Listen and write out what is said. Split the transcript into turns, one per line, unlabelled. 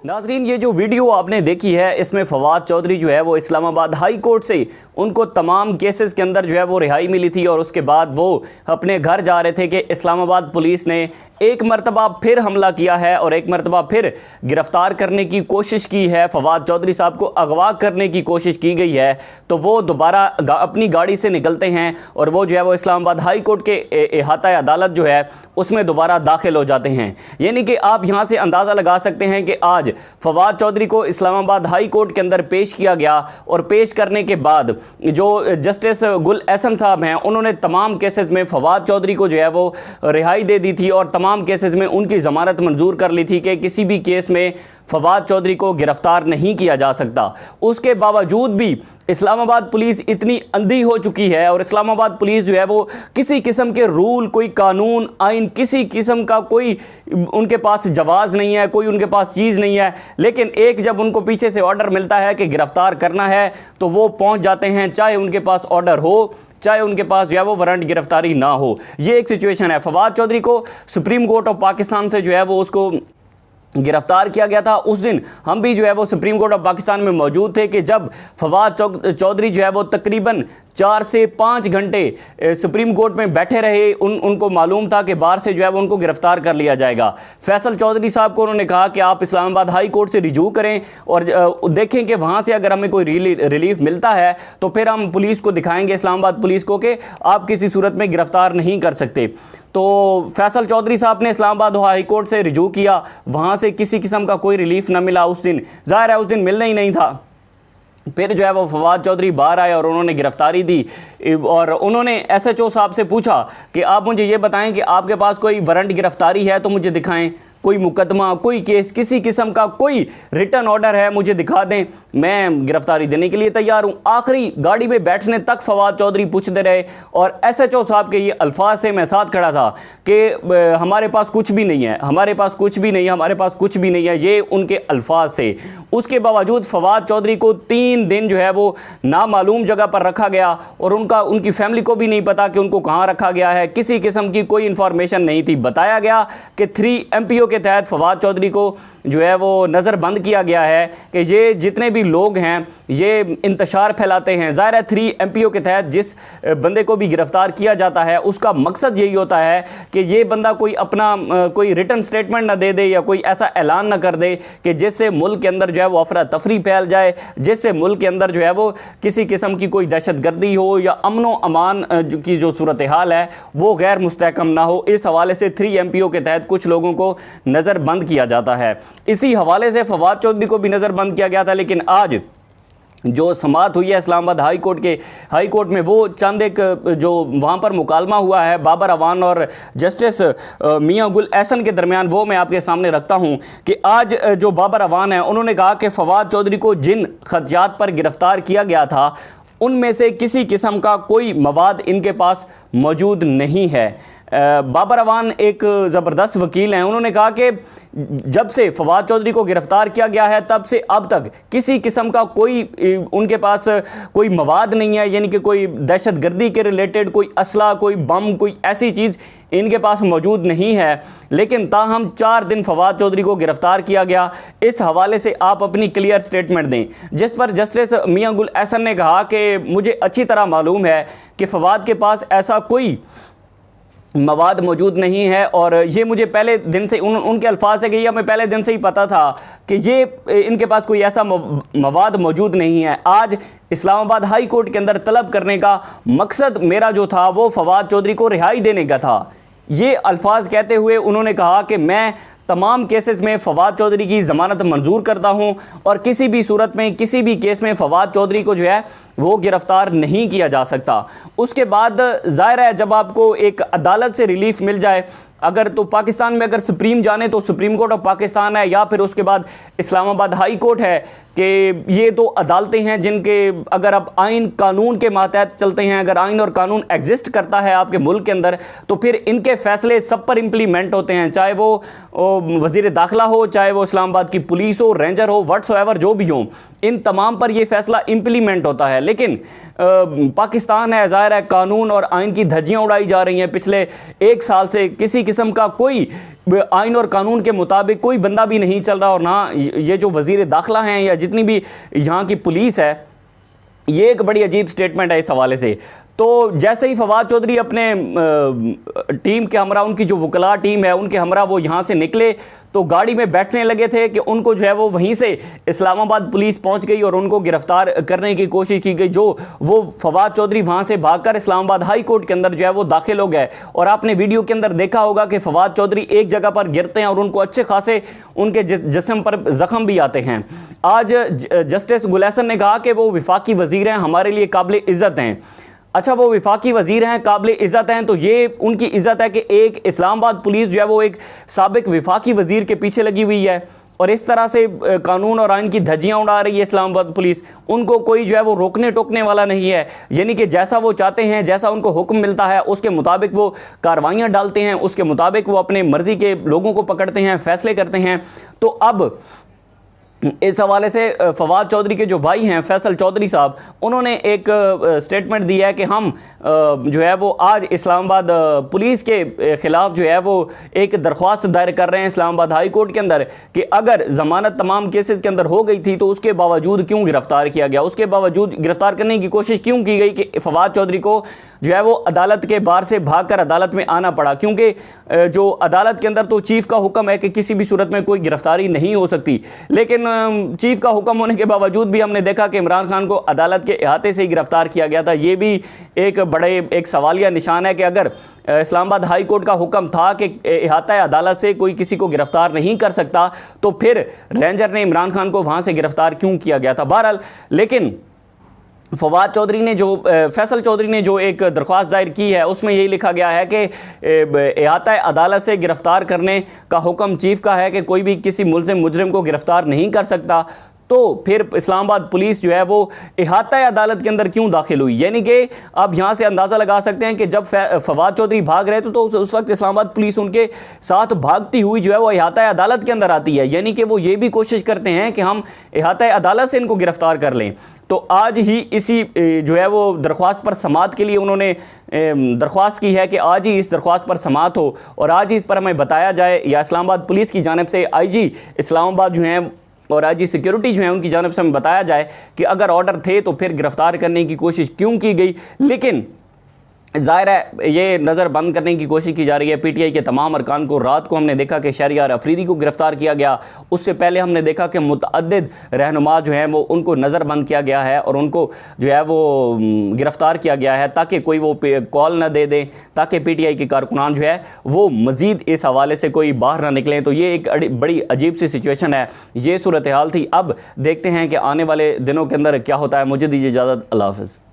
नाजरीन, ये जो वीडियो आपने देखी है इसमें फवाद चौधरी जो है वो इस्लामाबाद हाई कोर्ट से उनको तमाम केसेस के अंदर जो है वो रिहाई मिली थी और उसके बाद वो अपने घर जा रहे थे कि इस्लामाबाद पुलिस ने एक मरतबा फिर हमला किया है और एक मरतबा फिर गिरफ्तार करने की कोशिश की है। फवाद चौधरी साहब को अगवा करने की कोशिश की गई है, तो वो दोबारा अपनी गाड़ी से निकलते हैं और वो जो है वो इस्लामाबाद हाई कोर्ट के अहाता अदालत जो है उसमें दोबारा दाखिल हो जाते हैं। यानी कि आप यहाँ से अंदाज़ा लगा सकते हैं कि आज फवाद चौधरी को इस्लामाबाद हाई कोर्ट के अंदर पेश किया गया और पेश करने के बाद जो जस्टिस गुल एहसन साहब हैं उन्होंने तमाम केसेस में फवाद चौधरी को जो है वो रिहाई दे दी थी और तमाम केसेस में उनकी ज़मानत मंजूर कर ली थी कि किसी भी केस में फवाद चौधरी को गिरफ्तार नहीं किया जा सकता। उसके बावजूद भी इस्लामाबाद पुलिस इतनी अंधी हो चुकी है और इस्लामाबाद पुलिस जो है वो किसी किस्म के रूल, कोई कानून, आइन, किसी किस्म का कोई उनके पास जवाज़ नहीं है, कोई उनके पास चीज़ नहीं है। लेकिन एक जब उनको पीछे से ऑर्डर मिलता है कि गिरफ्तार करना है तो वो पहुंच जाते हैं, चाहे उनके पास ऑर्डर हो, चाहे उनके पास जो है वो वारंट गिरफ्तारी ना हो। ये एक सिचुएशन है। फवाद चौधरी को सुप्रीम कोर्ट ऑफ पाकिस्तान से जो है वो उसको गिरफ्तार किया गया था। उस दिन हम भी जो है वो सुप्रीम कोर्ट ऑफ पाकिस्तान में मौजूद थे कि जब फवाद चौधरी जो है वो तकरीबन 4 से 5 घंटे सुप्रीम कोर्ट में बैठे रहे। उनको मालूम था कि बाहर से जो है वो उनको गिरफ्तार कर लिया जाएगा। फैसल चौधरी साहब को उन्होंने कहा कि आप इस्लामाबाद हाई कोर्ट से रिजू करें और देखें कि वहाँ से अगर हमें कोई रिलीफ मिलता है तो फिर हम पुलिस को दिखाएंगे, इस्लामाबाद पुलिस को, कि आप किसी सूरत में गिरफ्तार नहीं कर सकते। तो फैसल चौधरी साहब ने इस्लामाबाद हाई कोर्ट से रिजू किया, वहाँ से किसी किस्म का कोई रिलीफ ना मिला। उस दिन ज़ाहिर है उस दिन मिलना ही नहीं था। फिर जो है वो फवाद चौधरी बाहर आए और उन्होंने गिरफ्तारी दी और उन्होंने एसएचओ साहब से पूछा कि आप मुझे ये बताएं कि आपके पास कोई वारंट गिरफ्तारी है तो मुझे दिखाएं, कोई मुकदमा, कोई केस, किसी किस्म का कोई रिटर्न ऑर्डर है मुझे दिखा दें, मैं गिरफ्तारी देने के लिए तैयार हूं। आखिरी गाड़ी में बैठने तक फवाद चौधरी पूछते रहे और एसएचओ साहब के ये अल्फाज से मैं साथ खड़ा था कि हमारे पास कुछ भी नहीं है, हमारे पास कुछ भी नहीं है, हमारे पास कुछ भी नहीं है, ये उनके अल्फाज थे। उसके बावजूद फवाद चौधरी को 3 दिन जो है वो नामालूम जगह पर रखा गया और उनकी फैमिली को भी नहीं पता कि उनको कहाँ रखा गया है। किसी किस्म की कोई इंफॉर्मेशन नहीं थी। बताया गया कि 3 MPO के तहत फवाद चौधरी को जो है वो नज़रबंद किया गया है कि ये जितने भी लोग हैं ये इंतशार फैलाते हैं। ज़ाहिर है 3 MPO के तहत जिस बंदे को भी गिरफ्तार किया जाता है उसका मकसद यही होता है कि ये बंदा कोई अपना कोई रिटर्न स्टेटमेंट ना दे दे या कोई ऐसा ऐलान ना कर दे कि जिससे मुल्क के अंदर जो है वो अफरा तफरी फैल जाए, जिससे मुल्क के अंदर जो है वो किसी किस्म की कोई दहशतगर्दी हो या अमन अमान की जो सूरत हाल है वो गैर मुस्तहकम ना हो। इस हवाले से 3 MPO के तहत कुछ लोगों को नज़रबंद किया जाता है। इसी हवाले से फवाद चौधरी को भी नज़रबंद किया गया था। लेकिन आज जो समाअत हुई है इस्लामाबाद हाई कोर्ट में, वो चंद एक जो वहाँ पर मुकालमा हुआ है बाबर अवान और जस्टिस मियां गुल एहसन के दरमियान, वो मैं आपके सामने रखता हूँ कि आज जो बाबर अवान है उन्होंने कहा कि फवाद चौधरी को जिन खदशात पर गिरफ्तार किया गया था उनमें से किसी किस्म का कोई मवाद इनके पास मौजूद नहीं है। बाबर अवान एक ज़बरदस्त वकील हैं। उन्होंने कहा कि जब से फवाद चौधरी को गिरफ्तार किया गया है तब से अब तक किसी किस्म का कोई उनके पास कोई मवाद नहीं है, यानी कि कोई दहशतगर्दी के रिलेटेड कोई असला, कोई बम, कोई ऐसी चीज़ इनके पास मौजूद नहीं है। लेकिन ताहम 4 दिन फवाद चौधरी को गिरफ्तार किया गया। इस हवाले से आप अपनी क्लियर स्टेटमेंट दें, जिस पर जस्टिस मियां गुल एहसन ने कहा कि मुझे अच्छी तरह मालूम है कि फवाद के पास ऐसा कोई मवाद मौजूद नहीं है और ये मुझे पहले दिन से उनके अल्फाज से कि हमें पहले दिन से ही पता था कि ये इनके पास कोई ऐसा मवाद मौजूद नहीं है। आज इस्लामाबाद हाई कोर्ट के अंदर तलब करने का मकसद मेरा जो था वो फवाद चौधरी को रिहाई देने का था। ये अल्फाज कहते हुए उन्होंने कहा कि मैं तमाम केसेस में फवाद चौधरी की ज़मानत मंजूर करता हूं और किसी भी सूरत में किसी भी केस में फवाद चौधरी को जो है वो गिरफ़्तार नहीं किया जा सकता। उसके बाद ज़ाहिर है जब आपको एक अदालत से रिलीफ मिल जाए अगर तो पाकिस्तान में अगर सुप्रीम जाने तो सुप्रीम कोर्ट ऑफ पाकिस्तान है, या फिर उसके बाद इस्लामाबाद हाई कोर्ट है, कि ये तो अदालतें हैं जिनके अगर आप आइन कानून के मातहत चलते हैं, अगर आइन और कानून एग्जिस्ट करता है आपके मुल्क के अंदर, तो फिर इनके फैसले सब पर इम्प्लीमेंट होते हैं, चाहे वो वज़ीर दाखिला हो, चाहे वो इस्लामाबाद की पुलिस हो, रेंजर हो, व्हाट्सएवर जो भी हो, इन तमाम पर ये फैसला इम्प्लीमेंट होता है। लेकिन पाकिस्तान है, ज़ाहिर है कानून और आइन की धज्जियाँ उड़ाई जा रही हैं। पिछले 1 साल से किसी किस्म का कोई आइन और कानून के मुताबिक कोई बंदा भी नहीं चल रहा, और ना ये जो वज़ीर दाखिला हैं या जितनी भी यहाँ की पुलिस है, ये एक बड़ी अजीब स्टेटमेंट है इस हवाले से। तो जैसे ही फवाद चौधरी अपने टीम के हमरा, उनकी जो वकला टीम है उनके हमरा वो यहाँ से निकले, तो गाड़ी में बैठने लगे थे कि उनको जो है वो वहीं से इस्लामाबाद पुलिस पहुँच गई और उनको गिरफ्तार करने की कोशिश की गई। जो वो फवाद चौधरी वहाँ से भागकर इस्लामाबाद हाई कोर्ट के अंदर जो है वो दाखिल हो गए, और आपने वीडियो के अंदर देखा होगा कि फवाद चौधरी एक जगह पर गिरते हैं और उनको अच्छे खासे उनके जिस्म पर ज़ख्म भी आते हैं। आज जस्टिस गुलहसन ने कहा कि वो वफाकी वज़ीर हैं, हमारे लिए काबिल इज़्ज़त हैं। अच्छा, वो वफाकी वज़ीर हैं, काबिल इज़्ज़त हैं, तो ये उनकी इज़्ज़त है कि एक इस्लामाबाद पुलिस जो है वो एक साबिक वफाकी वज़ीर के पीछे लगी हुई है और इस तरह से कानून और आइन की धज्जियाँ उड़ा रही है इस्लामाबाद पुलिस। उनको कोई जो है वो रोकने टोकने वाला नहीं है, यानी कि जैसा वो चाहते हैं, जैसा उनको हुक्म मिलता है उसके मुताबिक वो कार्रवाइयाँ डालते हैं, उसके मुताबिक वो अपने मर्ज़ी के लोगों को पकड़ते हैं, फ़ैसले करते हैं। तो अब इस हवाले से फवाद चौधरी के जो भाई हैं फैसल चौधरी साहब, उन्होंने एक स्टेटमेंट दिया है कि हम जो है वो आज इस्लामाबाद पुलिस के ख़िलाफ़ जो है वो एक दरख्वास्त दायर कर रहे हैं इस्लामाबाद हाई कोर्ट के अंदर कि अगर ज़मानत तमाम केसेस के अंदर हो गई थी तो उसके बावजूद क्यों गिरफ़्तार किया गया, उसके बावजूद गिरफ़्तार करने की कोशिश क्यों की गई कि फवाद चौधरी को जो है वो अदालत के बाहर से भागकर अदालत में आना पड़ा। क्योंकि जो अदालत के अंदर तो चीफ़ का हुक्म है कि किसी भी सूरत में कोई गिरफ़्तारी नहीं हो सकती, लेकिन चीफ़ का हुक्म होने के बावजूद भी हमने देखा कि इमरान खान को अदालत के अहाते से ही गिरफ़्तार किया गया था। ये भी एक सवालिया निशान है कि अगर इस्लामाबाद हाई कोर्ट का हुक्म था कि अहाता अदालत से कोई किसी को गिरफ़्तार नहीं कर सकता, तो फिर रेंजर ने इमरान खान को वहाँ से गिरफ़्तार क्यों किया गया था। बहरहाल, लेकिन फवाद चौधरी ने जो फैसल चौधरी ने जो एक दरख्वास्त दायर की है उसमें यही लिखा गया है कि अहाता अदालत से गिरफ़्तार करने का हुक्म चीफ़ का है कि कोई भी किसी मुजरिम को गिरफ़्तार नहीं कर सकता। तो फिर इस्लामाबाद पुलिस जो है वो अहाता अदालत के अंदर क्यों दाखिल हुई, यानी कि आप यहाँ से अंदाज़ा लगा सकते हैं कि जब फवाद चौधरी भाग रहे थे तो उस वक्त इस्लामाबाद पुलिस उनके साथ भागती हुई जो है वो अहाता अदालत के अंदर आती है, यानी कि वो ये भी कोशिश करते हैं कि हम अहाता अदालत से इनको गिरफ़्तार कर लें। तो आज ही इसी जो है वो दरख्वास्त पर समाअत के लिए उन्होंने दरख्वास्त की है कि आज ही इस दरख्वास्त पर समाअत हो और आज ही इस पर हमें बताया जाए, या इस्लामाबाद पुलिस की जानिब से IG इस्लामाबाद जो हैं और IG सिक्योरिटी जो है उनकी जानिब से हमें बताया जाए कि अगर ऑर्डर थे तो फिर गिरफ़्तार करने की कोशिश क्यों की गई। लेकिन ज़ाहिर है ये नज़र बंद करने की कोशिश की जा रही है PTI के तमाम अरकान को। रात को हमने देखा कि शहरियार अफरीदी को गिरफ़्तार किया गया, उससे पहले हमने देखा कि मुतअद्दिद रहनुमा जो हैं वो उनको नज़र बंद किया गया है और उनको जो है वो गिरफ़्तार किया गया है ताकि कोई वो कॉल ना दे दें, ताकि PTI के कारकुनान जो है वो मज़ीद इस हवाले से कोई बाहर ना निकलें। तो ये एक बड़ी अजीब सी सिचुएशन है, ये सूरत हाल थी। अब देखते हैं कि आने वाले दिनों के अंदर क्या होता है। मुझे दीजिए इजाज़त, अल्लाह हाफ़िज़।